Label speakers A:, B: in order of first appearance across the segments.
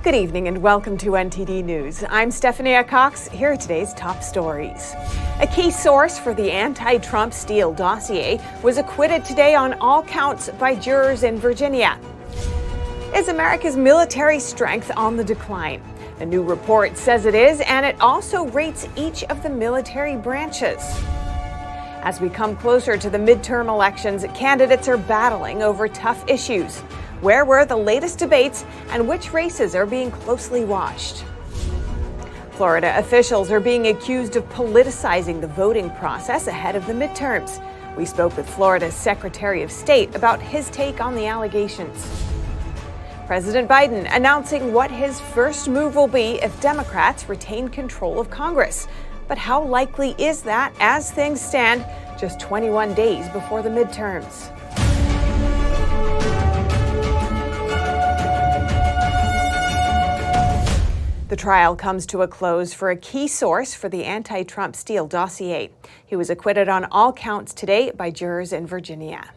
A: Good evening and welcome to NTD News. I'm Stephanie Cox. Here are today's top stories. A key source for the anti-Trump Steele dossier was acquitted today on all counts by jurors in Virginia. Is America's military strength on the decline? A new report says it is, and it also rates each of the military branches. As we come closer to the midterm elections, candidates are battling over tough issues. Where were the latest debates and which races are being closely watched? Florida officials are being accused of politicizing the voting process ahead of the midterms. We spoke with Florida's Secretary of State about his take on the allegations. President Biden announcing what his first move will be if Democrats retain control of Congress. But how likely is that as things stand just 21 days before the midterms? The trial comes to a close for a key source for the anti-Trump Steele dossier. He was acquitted on all counts today by jurors in Virginia.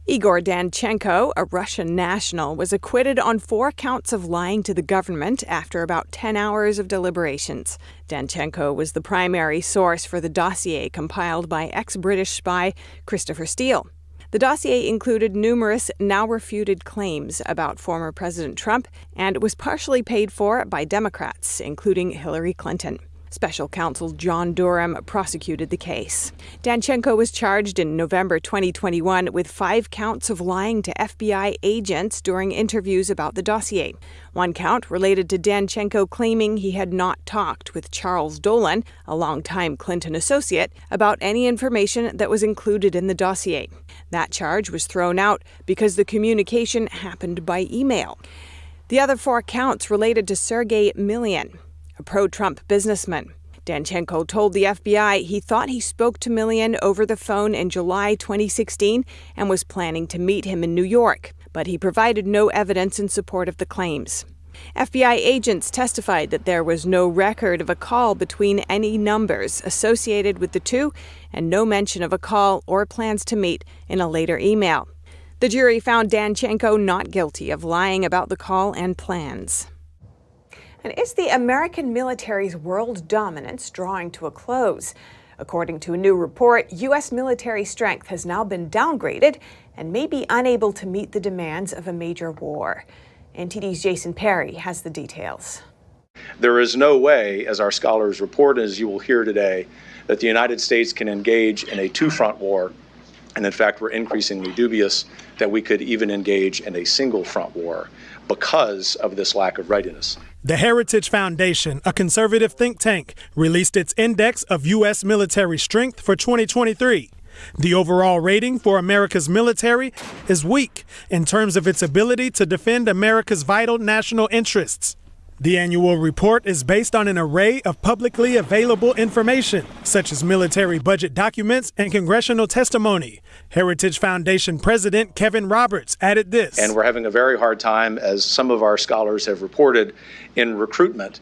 A: Igor Danchenko, a Russian national, was acquitted on 4 counts of lying to the government after about 10 hours of deliberations. Danchenko was the primary source for the dossier compiled by ex-British spy Christopher Steele. The dossier included numerous now-refuted claims about former President Trump and was partially paid for by Democrats, including Hillary Clinton. Special counsel John Durham prosecuted the case. Danchenko was charged in November 2021 with 5 counts of lying to FBI agents during interviews about the dossier. 1 count related to Danchenko claiming he had not talked with Charles Dolan, a longtime Clinton associate, about any information that was included in the dossier. That charge was thrown out because the communication happened by email. The other 4 counts related to Sergei Millian, a pro-Trump businessman. Danchenko told the FBI he thought he spoke to Millian over the phone in July 2016 and was planning to meet him in New York, but he provided no evidence in support of the claims. FBI agents testified that there was no record of a call between any numbers associated with the two and no mention of a call or plans to meet in a later email. The jury found Danchenko not guilty of lying about the call and plans. And is the American military's world dominance drawing to a close? According to a new report, U.S. military strength has now been downgraded and may be unable to meet the demands of a major war. NTD's Jason Perry has the details.
B: There is no way, as our scholars report, as you will hear today, that the United States can engage in a 2-front war. And in fact, we're increasingly dubious that we could even engage in a single-front war because of this lack of readiness.
C: The Heritage Foundation, a conservative think tank, released its Index of U.S. Military Strength for 2023. The overall rating for America's military is weak in terms of its ability to defend America's vital national interests. The annual report is based on an array of publicly available information, such as military budget documents and congressional testimony. Heritage Foundation President Kevin Roberts added this.
B: And we're having a very hard time, as some of our scholars have reported, in recruitment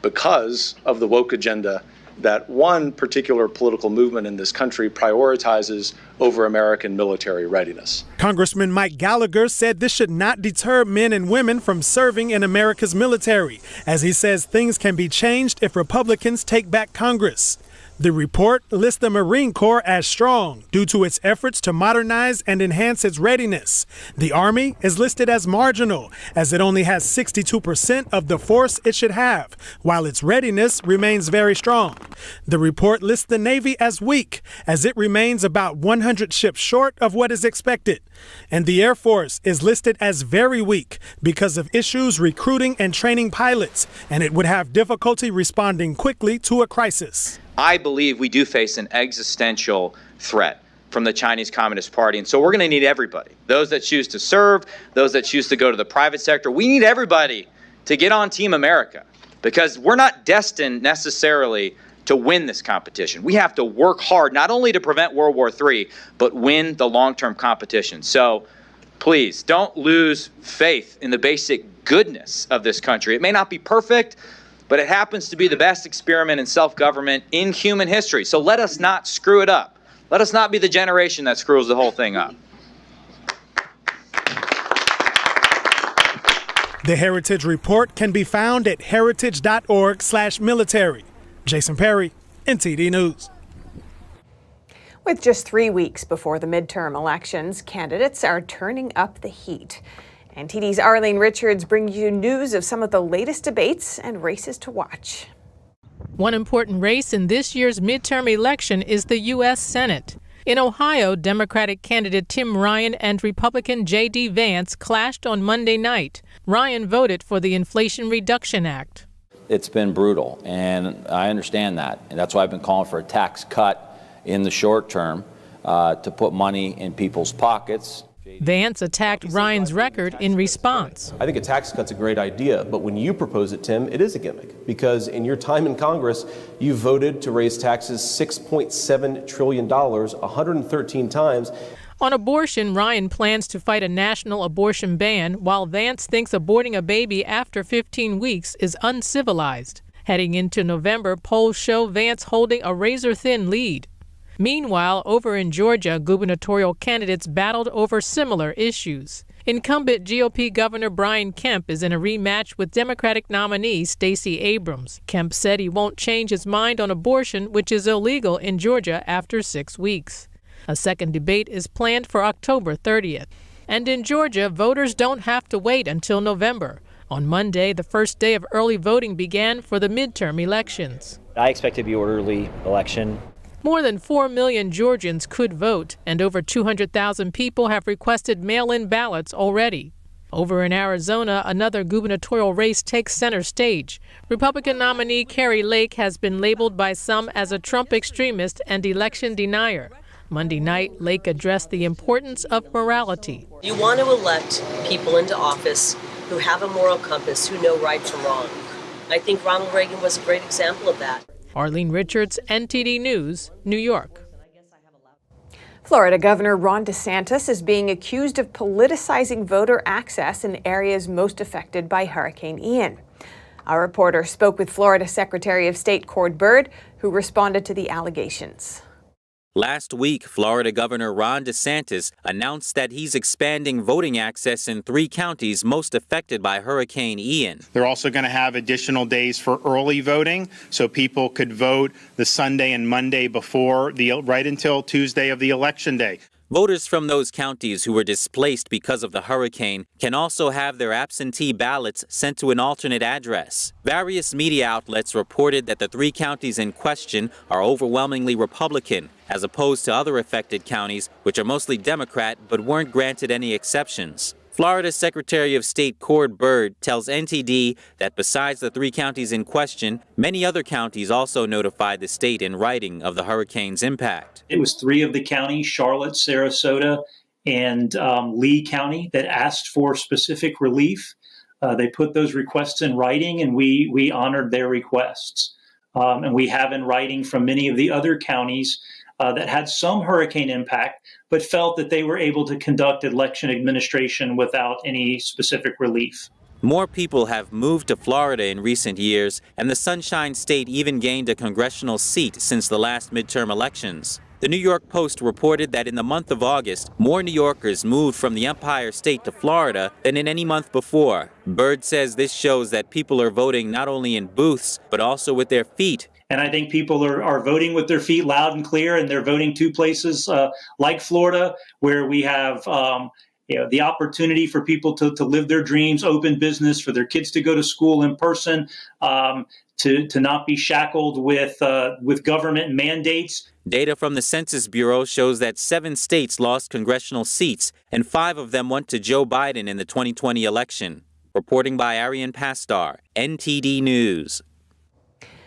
B: because of the woke agenda that one particular political movement in this country prioritizes over American military readiness.
C: Congressman Mike Gallagher said this should not deter men and women from serving in America's military, as he says things can be changed if Republicans take back Congress. The report lists the Marine Corps as strong due to its efforts to modernize and enhance its readiness. The Army is listed as marginal, as it only has 62% of the force it should have, while its readiness remains very strong. The report lists the Navy as weak, as it remains about 100 ships short of what is expected. And the Air Force is listed as very weak because of issues recruiting and training pilots, and it would have difficulty responding quickly to a crisis.
D: I believe we do face an existential threat from the Chinese Communist Party. And so we're going to need everybody, those that choose to serve, those that choose to go to the private sector. We need everybody to get on Team America because we're not destined necessarily to win this competition. We have to work hard, not only to prevent World War III, but win the long-term competition. So please don't lose faith in the basic goodness of this country. It may not be perfect, but it happens to be the best experiment in self-government in human history. So let us not screw it up. Let us not be the generation that screws the whole thing up.
C: The Heritage Report can be found at heritage.org/military. Jason Perry, NTD News.
A: With just 3 weeks before the midterm elections, candidates are turning up the heat. NTD's Arlene Richards brings you news of some of the latest debates and races to watch.
E: One important race in this year's midterm election is the U.S. Senate. In Ohio, Democratic candidate Tim Ryan and Republican J.D. Vance clashed on Monday night. Ryan voted for the Inflation Reduction Act.
F: It's been brutal, and I understand that. And that's why I've been calling for a tax cut in the short term to put money in people's pockets.
E: Vance attacked Ryan's record in response.
G: I think a tax cut's a great idea, but when you propose it, Tim, it is a gimmick. Because in your time in Congress, you voted to raise taxes $6.7 trillion, 113 times.
E: On abortion, Ryan plans to fight a national abortion ban, while Vance thinks aborting a baby after 15 weeks is uncivilized. Heading into November, polls show Vance holding a razor-thin lead. Meanwhile, over in Georgia, gubernatorial candidates battled over similar issues. Incumbent GOP Governor Brian Kemp is in a rematch with Democratic nominee Stacey Abrams. Kemp said he won't change his mind on abortion, which is illegal in Georgia after 6 weeks. A second debate is planned for October 30th. And in Georgia, voters don't have to wait until November. On Monday, the first day of early voting began for the midterm elections.
H: I expect it to be an orderly election.
E: More than 4 million Georgians could vote, and over 200,000 people have requested mail-in ballots already. Over in Arizona, another gubernatorial race takes center stage. Republican nominee Kari Lake has been labeled by some as a Trump extremist and election denier. Monday night, Lake addressed the importance of morality.
I: You want to elect people into office who have a moral compass, who know right from wrong. I think Ronald Reagan was a great example of that.
E: Arlene Richards, NTD News, New York.
A: Florida Governor Ron DeSantis is being accused of politicizing voter access in areas most affected by Hurricane Ian. Our reporter spoke with Florida Secretary of State Cord Byrd, who responded to the allegations.
J: Last week, Florida Governor Ron DeSantis announced that he's expanding voting access in 3 counties most affected by Hurricane Ian.
K: They're also going to have additional days for early voting, so people could vote the Sunday and Monday before, right until Tuesday of the election day.
J: Voters from those counties who were displaced because of the hurricane can also have their absentee ballots sent to an alternate address. Various media outlets reported that the 3 counties in question are overwhelmingly Republican, as opposed to other affected counties, which are mostly Democrat but weren't granted any exceptions. Florida Secretary of State Cord Byrd tells NTD that besides the 3 counties in question, many other counties also notified the state in writing of the hurricane's impact.
L: It was 3 of the counties, Charlotte, Sarasota, and Lee County, that asked for specific relief. They put those requests in writing, and we honored their requests. And we have in writing from many of the other counties that had some hurricane impact, but felt that they were able to conduct election administration without any specific relief.
J: More people have moved to Florida in recent years, and the Sunshine State even gained a congressional seat since the last midterm elections. The New York Post reported that in the month of August, more New Yorkers moved from the Empire State to Florida than in any month before. Byrd says this shows that people are voting not only in booths, but also with their feet.
L: And I think people are voting with their feet loud and clear, and they're voting 2 places like Florida, where we have the opportunity for people to live their dreams, open business, for their kids to go to school in person, to not be shackled with government mandates.
J: Data from the Census Bureau shows that 7 states lost congressional seats, and 5 of them went to Joe Biden in the 2020 election. Reporting by Arian Pastar, NTD News.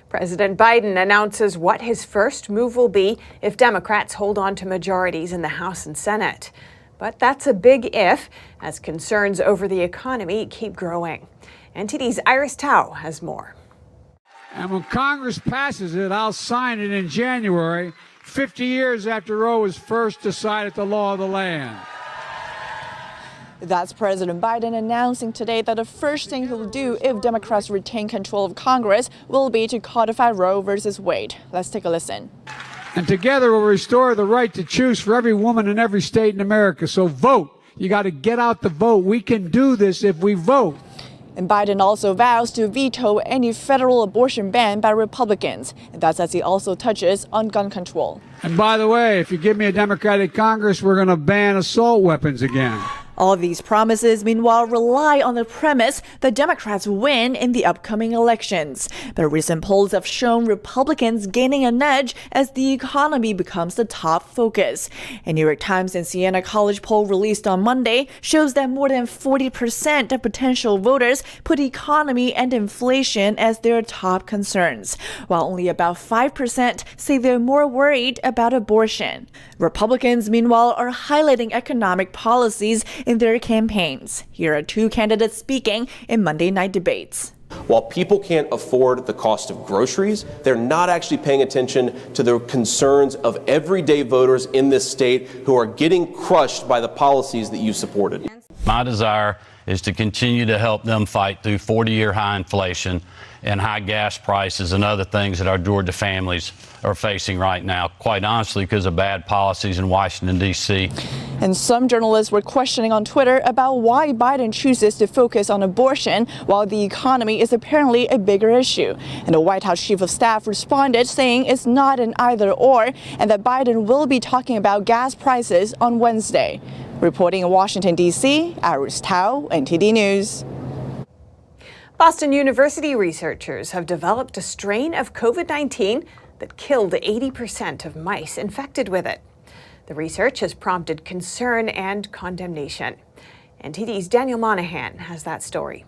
A: President Biden announces what his first move will be if Democrats hold on to majorities in the House and Senate. But that's a big if, as concerns over the economy keep growing. NTD's Iris Tao has more.
M: And when Congress passes it, I'll sign it in January, 50 years after Roe was first decided the law of the land.
N: That's President Biden announcing today that the first thing he'll do if Democrats retain control of Congress will be to codify Roe versus Wade. Let's take a listen.
M: And together we'll restore the right to choose for every woman in every state in America. So vote. You got to get out the vote. We can do this if we vote.
N: And Biden also vows to veto any federal abortion ban by Republicans. And that's as he also touches on gun control.
M: And by the way, if you give me a Democratic Congress, we're going to ban assault weapons again.
N: All of these promises, meanwhile, rely on the premise that Democrats win in the upcoming elections. But recent polls have shown Republicans gaining an edge as the economy becomes the top focus. A New York Times and Siena College poll released on Monday shows that more than 40% of potential voters put economy and inflation as their top concerns, while only about 5% say they're more worried about abortion. Republicans, meanwhile, are highlighting economic policies in their campaigns. Here are two candidates speaking in Monday night debates.
G: While people can't afford the cost of groceries, they're not actually paying attention to the concerns of everyday voters in this state who are getting crushed by the policies that you supported.
O: My desire is to continue to help them fight through 40-year high inflation and high gas prices and other things that our Georgia families are facing right now, quite honestly, because of bad policies in Washington, D.C.
N: And some journalists were questioning on Twitter about why Biden chooses to focus on abortion while the economy is apparently a bigger issue. And the White House Chief of Staff responded saying it's not an either-or and that Biden will be talking about gas prices on Wednesday. Reporting in Washington, D.C., Iris Tao, NTD News.
A: Boston University researchers have developed a strain of COVID-19 that killed 80% of mice infected with it. The research has prompted concern and condemnation. NTD's Daniel Monahan has that story.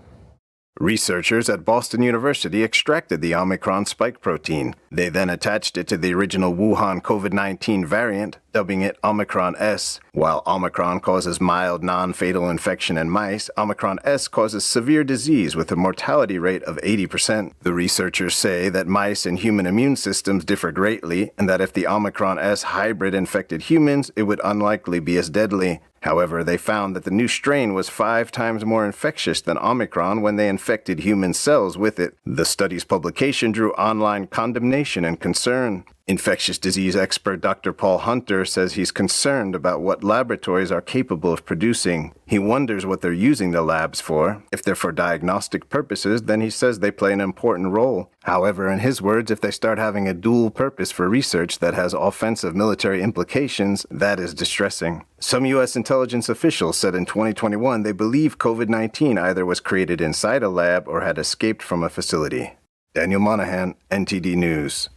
P: Researchers at Boston University extracted the Omicron spike protein. They then attached it to the original Wuhan COVID-19 variant, dubbing it Omicron S. While Omicron causes mild, non-fatal infection in mice, Omicron S causes severe disease with a mortality rate of 80%. The researchers say that mice and human immune systems differ greatly, and that if the Omicron S hybrid infected humans, it would unlikely be as deadly. However, they found that the new strain was 5 times more infectious than Omicron when they infected human cells with it. The study's publication drew online condemnation and concern. Infectious disease expert Dr. Paul Hunter says he's concerned about what laboratories are capable of producing. He wonders what they're using the labs for. If they're for diagnostic purposes, then he says they play an important role. However, in his words, if they start having a dual purpose for research that has offensive military implications, that is distressing. Some U.S. intelligence officials said in 2021 they believe COVID-19 either was created inside a lab or had escaped from a facility. Daniel Monahan, NTD News.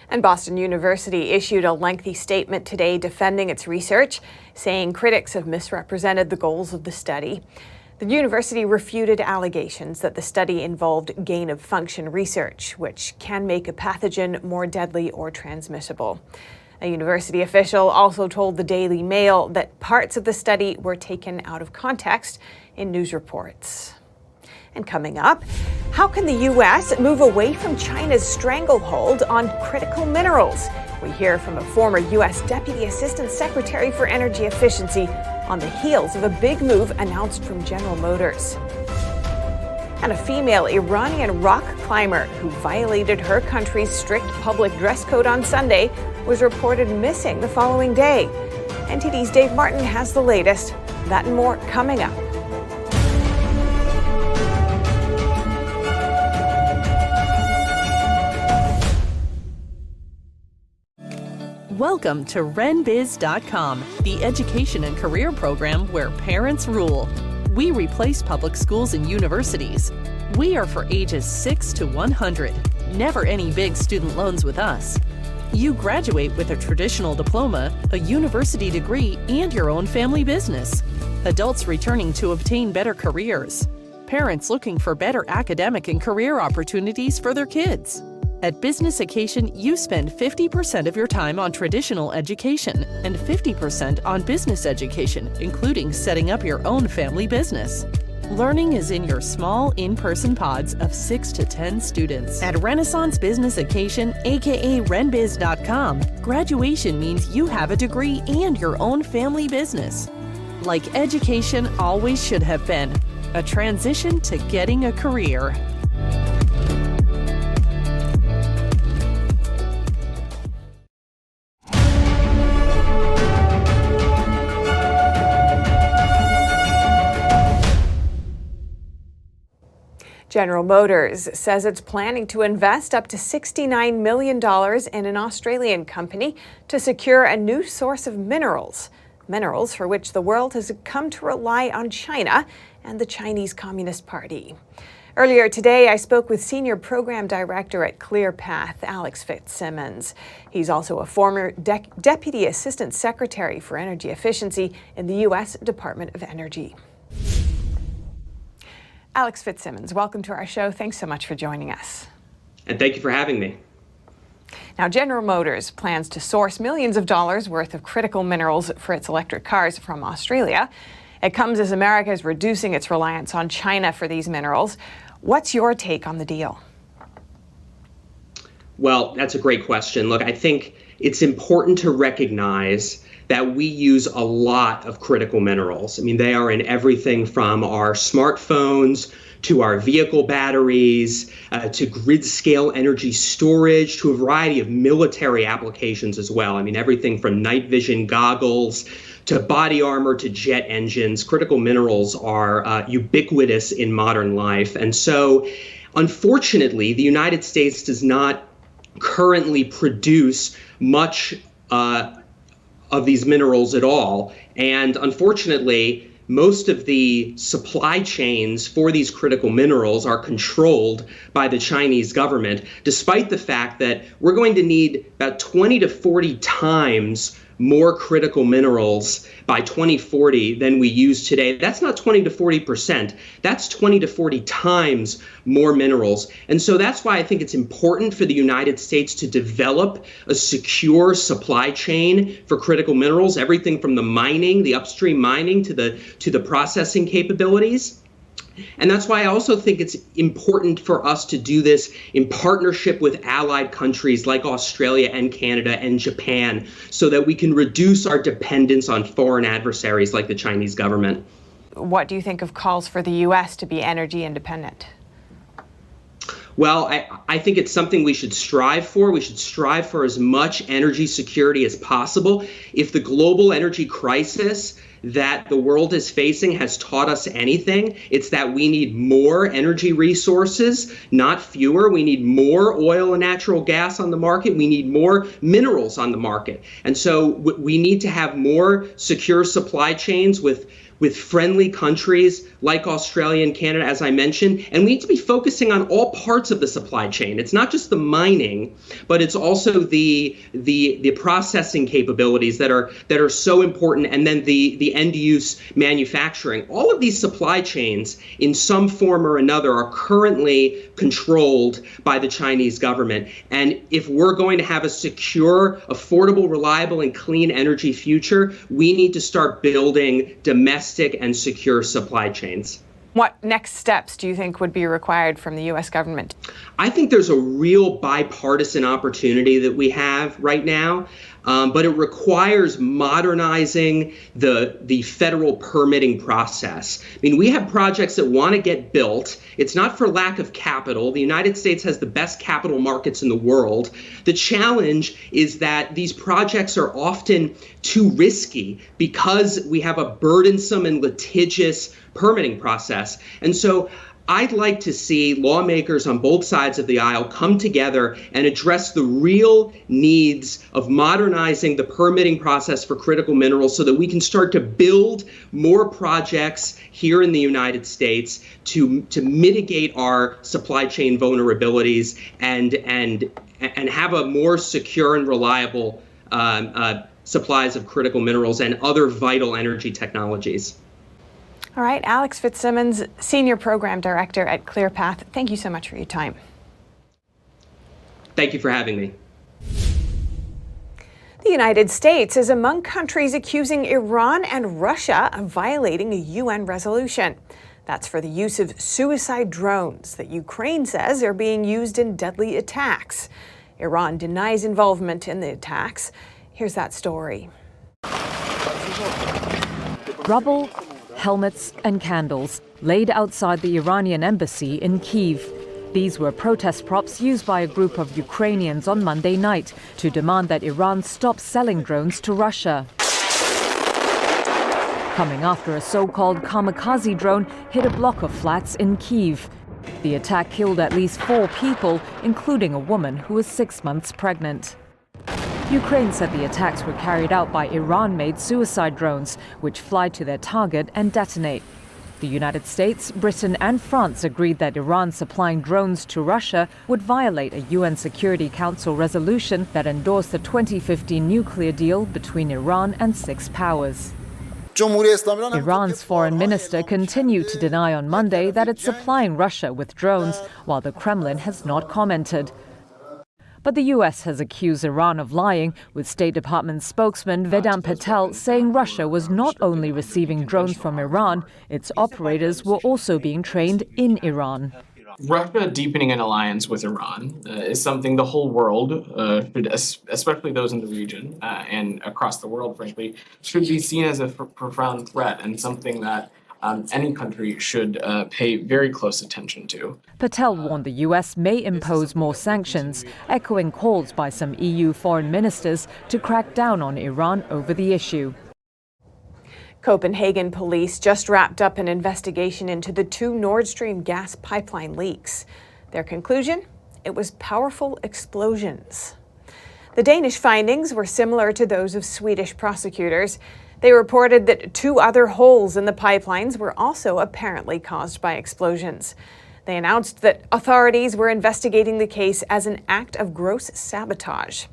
A: And Boston University issued a lengthy statement today defending its research, saying critics have misrepresented the goals of the study. The university refuted allegations that the study involved gain-of-function research, which can make a pathogen more deadly or transmissible. A university official also told the Daily Mail that parts of the study were taken out of context in news reports. And coming up, how can the U.S. move away from China's stranglehold on critical minerals? We hear from a former U.S. Deputy Assistant Secretary for Energy Efficiency on the heels of a big move announced from General Motors. And a female Iranian rock climber who violated her country's strict public dress code on Sunday was reported missing the following day. NTD's Dave Martin has the latest. That and more coming up.
Q: Welcome to RenBiz.com, the education and career program where parents rule. We replace public schools and universities. We are for ages 6 to 100. Never any big student loans with us. You graduate with a traditional diploma, a university degree, and your own family business. Adults returning to obtain better careers. Parents looking for better academic and career opportunities for their kids. At Business Occasion, you spend 50% of your time on traditional education and 50% on business education, including setting up your own family business. Learning is in your small, in-person pods of 6 to 10 students. At Renaissance Business Occasion, aka RenBiz.com, graduation means you have a degree and your own family business. Like education always should have been, a transition to getting a career.
A: General Motors says it's planning to invest up to $69 million in an Australian company to secure a new source of minerals for which the world has come to rely on China and the Chinese Communist Party. Earlier today, I spoke with Senior Program Director at ClearPath, Alex Fitzsimmons. He's also a former Deputy Assistant Secretary for Energy Efficiency in the U.S. Department of Energy. Alex Fitzsimmons, welcome to our show. Thanks so much for joining us.
R: And thank you for having me.
A: Now, General Motors plans to source millions of dollars worth of critical minerals for its electric cars from Australia. It comes as America is reducing its reliance on China for these minerals. What's your take on the deal?
R: Well, that's a great question. Look, I think it's important to recognize that we use a lot of critical minerals. I mean, they are in everything from our smartphones to our vehicle batteries, to grid-scale energy storage, to a variety of military applications as well. I mean, everything from night vision goggles to body armor to jet engines. Critical minerals are ubiquitous in modern life. And so, unfortunately, the United States does not currently produce much of these minerals at all. And unfortunately, most of the supply chains for these critical minerals are controlled by the Chinese government, despite the fact that we're going to need about 20 to 40 times more critical minerals by 2040 than we use today. That's not 20 to 40%. That's 20 to 40 times more minerals. And so that's why I think it's important for the United States to develop a secure supply chain for critical minerals, everything from the mining, the upstream mining, to the processing capabilities. And that's why I also think it's important for us to do this in partnership with allied countries like Australia and Canada and Japan, so that we can reduce our dependence on foreign adversaries like the Chinese government.
A: What do you think of calls for the U.S. to be energy independent?
R: Well, I think it's something we should strive for. We should strive for as much energy security as possible. If the global energy crisis that the world is facing has taught us anything, it's that we need more energy resources, not fewer. We need more oil and natural gas on the market. We need more minerals on the market. And so we need to have more secure supply chains with friendly countries like Australia and Canada, as I mentioned, and we need to be focusing on all parts of the supply chain. It's not just the mining, but it's also the processing capabilities that are so important, and then the end use manufacturing. All of these supply chains, in some form or another, are currently controlled by the Chinese government. And if we're going to have a secure, affordable, reliable, and clean energy future, we need to start building domestic and secure supply chains.
A: What next steps do you think would be required from the U.S. government?
R: I think there's a real bipartisan opportunity that we have right now, but it requires modernizing the federal permitting process. I mean, we have projects that want to get built. It's not for lack of capital. The United States has the best capital markets in the world. The challenge is that these projects are often too risky because we have a burdensome and litigious permitting process. And so I'd like to see lawmakers on both sides of the aisle come together and address the real needs of modernizing the permitting process for critical minerals so that we can start to build more projects here in the United States to mitigate our supply chain vulnerabilities and have a more secure and reliable supplies of critical minerals and other vital energy technologies.
A: All right, Alex Fitzsimmons, Senior Program Director at ClearPath. Thank you so much for your time.
R: Thank you for having me.
A: The United States is among countries accusing Iran and Russia of violating a UN resolution. That's for the use of suicide drones that Ukraine says are being used in deadly attacks. Iran denies involvement in the attacks. Here's that story.
S: Rubble, helmets and candles laid outside the Iranian embassy in Kyiv. These were protest props used by a group of Ukrainians on Monday night to demand that Iran stop selling drones to Russia. Coming after a so-called kamikaze drone hit a block of flats in Kyiv. The attack killed at least 4 people, including a woman who was 6 months pregnant. Ukraine said the attacks were carried out by Iran-made suicide drones, which fly to their target and detonate. The United States, Britain and France agreed that Iran supplying drones to Russia would violate a UN Security Council resolution that endorsed the 2015 nuclear deal between Iran and 6 powers. Iran's foreign minister continued to deny on Monday that it's supplying Russia with drones, while the Kremlin has not commented. But the U.S. has accused Iran of lying, with State Department spokesman Vedant Patel saying Russia was not only receiving drones from Iran, its operators were also being trained in Iran.
T: Russia deepening an alliance with Iran is something the whole world, especially those in the region and across the world, frankly, should be seen as a profound threat and something that any country should pay very close attention to.
S: Patel warned the U.S. may impose more sanctions, echoing calls by some EU foreign ministers to crack down on Iran over the issue.
A: Copenhagen police just wrapped up an investigation into the 2 Nord Stream gas pipeline leaks. Their conclusion? It was powerful explosions. The Danish findings were similar to those of Swedish prosecutors. They reported that 2 other holes in the pipelines were also apparently caused by explosions. They announced that authorities were investigating the case as an act of gross sabotage.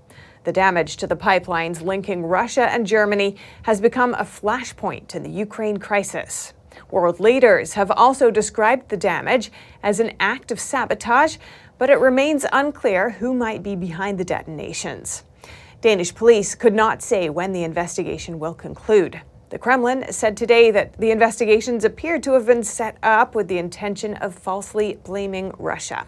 A: The damage to the pipelines linking Russia and Germany has become a flashpoint in the Ukraine crisis. World leaders have also described the damage as an act of sabotage, but it remains unclear who might be behind the detonations. Danish police could not say when the investigation will conclude. The Kremlin said today that the investigations appear to have been set up with the intention of falsely blaming Russia.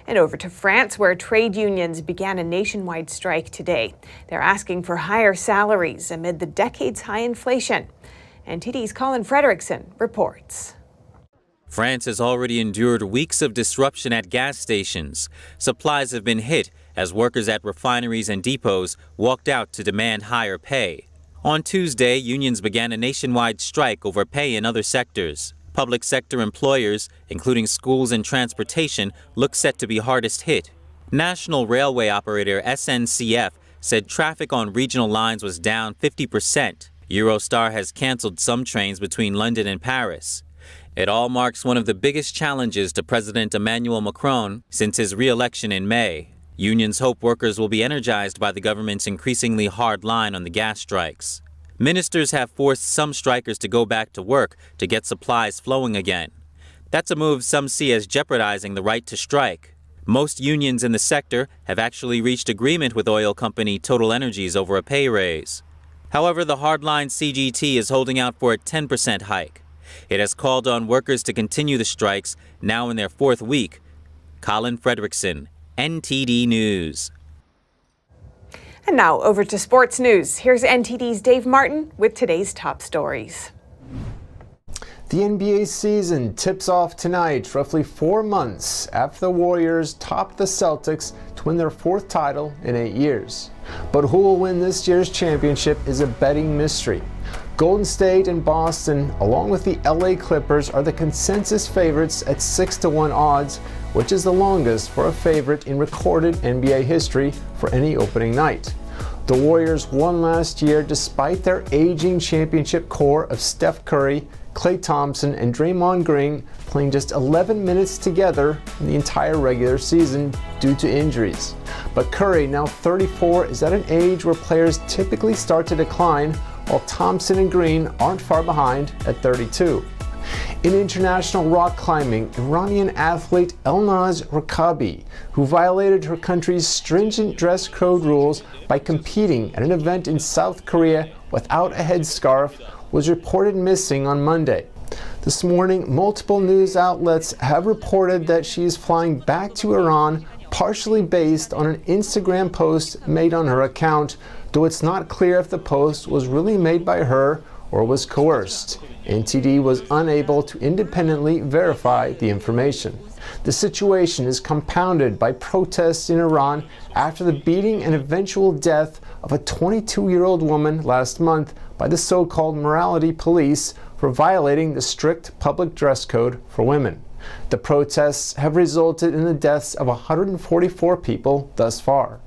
A: And over to France, where trade unions began a nationwide strike today. They're asking for higher salaries amid the decades-high inflation. NTD's Colin Frederickson reports.
J: France has already endured weeks of disruption at gas stations. Supplies have been hit as workers at refineries and depots walked out to demand higher pay. On Tuesday, unions began a nationwide strike over pay in other sectors. Public sector employers, including schools and transportation, look set to be hardest hit. National railway operator SNCF said traffic on regional lines was down 50%. Eurostar has canceled some trains between London and Paris. It all marks one of the biggest challenges to President Emmanuel Macron since his re-election in May. Unions hope workers will be energized by the government's increasingly hard line on the gas strikes. Ministers have forced some strikers to go back to work to get supplies flowing again. That's a move some see as jeopardizing the right to strike. Most unions in the sector have actually reached agreement with oil company Total Energies over a pay raise. However, the hardline CGT is holding out for a 10% hike. It has called on workers to continue the strikes, now in their 4th week. Colin Frederickson, NTD News.
A: And now over to sports news. Here's NTD's Dave Martin with today's top stories.
U: The NBA season tips off tonight, roughly 4 months after the Warriors topped the Celtics to win their 4th title in 8 years. But who will win this year's championship is a betting mystery. Golden State and Boston, along with the LA Clippers, are the consensus favorites at 6-1 odds, which is the longest for a favorite in recorded NBA history for any opening night. The Warriors won last year despite their aging championship core of Steph Curry, Klay Thompson, and Draymond Green playing just 11 minutes together in the entire regular season due to injuries. But Curry, now 34, is at an age where players typically start to decline, while Thompson and Green aren't far behind at 32. In international rock climbing, Iranian athlete Elnaz Rekabi, who violated her country's stringent dress code rules by competing at an event in South Korea without a headscarf, was reported missing on Monday. This morning, multiple news outlets have reported that she is flying back to Iran, partially based on an Instagram post made on her account, though it's not clear if the post was really made by her or was coerced. NTD was unable to independently verify the information. The situation is compounded by protests in Iran after the beating and eventual death of a 22-year-old woman last month by the so-called morality police for violating the strict public dress code for women. The protests have resulted in the deaths of 144 people thus far.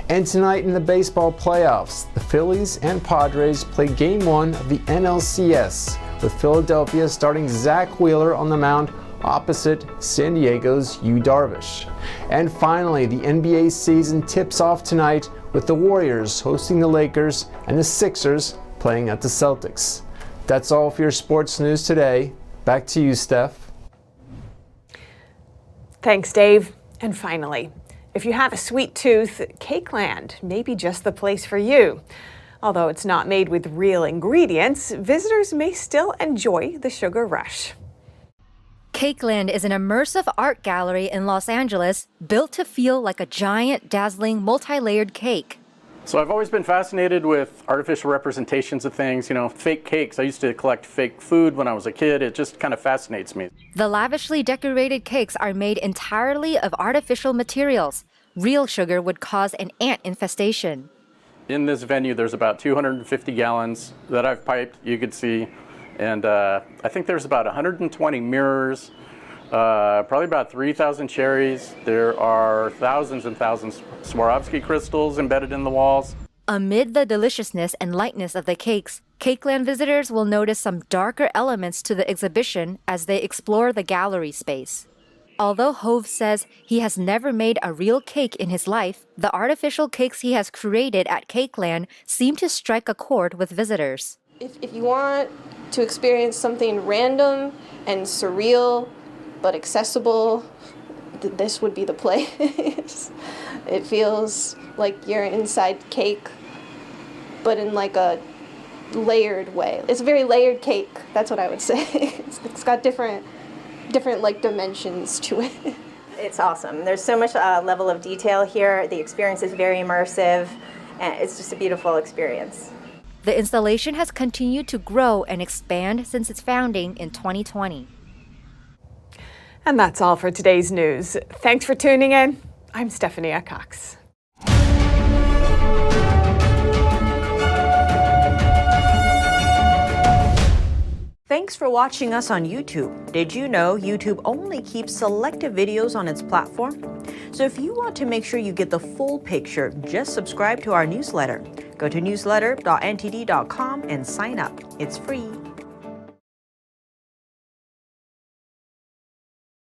U: And tonight in the baseball playoffs, the Phillies and Padres play Game 1 of the NLCS, with Philadelphia starting Zach Wheeler on the mound opposite San Diego's Yu Darvish. And finally, the NBA season tips off tonight with the Warriors hosting the Lakers and the Sixers playing at the Celtics. That's all for your sports news today. Back to you, Steph.
A: Thanks, Dave. And finally, if you have a sweet tooth, Cakeland may be just the place for you. Although it's not made with real ingredients, visitors may still enjoy the sugar rush.
B: Cakeland is an immersive art gallery in Los Angeles built to feel like a giant, dazzling, multi-layered cake.
V: So I've always been fascinated with artificial representations of things, fake cakes. I used to collect fake food when I was a kid. It just kind of fascinates me.
B: The lavishly decorated cakes are made entirely of artificial materials. Real sugar would cause an ant infestation.
V: In this venue, there's about 250 gallons that I've piped, you could see. And I think there's about 120 mirrors, probably about 3,000 cherries. There are thousands and thousands of Swarovski crystals embedded in the walls.
B: Amid the deliciousness and lightness of the cakes, Cakeland visitors will notice some darker elements to the exhibition as they explore the gallery space. Although Hove says he has never made a real cake in his life, the artificial cakes he has created at Cakeland seem to strike a chord with visitors.
W: If you want to experience something random and surreal but accessible, this would be the place. It feels like you're inside cake, but in like a layered way. It's a very layered cake, that's what I would say. It's got different like dimensions to it.
X: It's awesome. There's so much level of detail here. The experience is very immersive, and it's just a beautiful experience.
B: The installation has continued to grow and expand since its founding in 2020.
A: And that's all for today's news. Thanks for tuning in. I'm Stephanie Cox.
Y: Thanks for watching us on YouTube. Did you know YouTube only keeps selective videos on its platform? So if you want to make sure you get the full picture, just subscribe to our newsletter. Go to newsletter.ntd.com and sign up. It's free.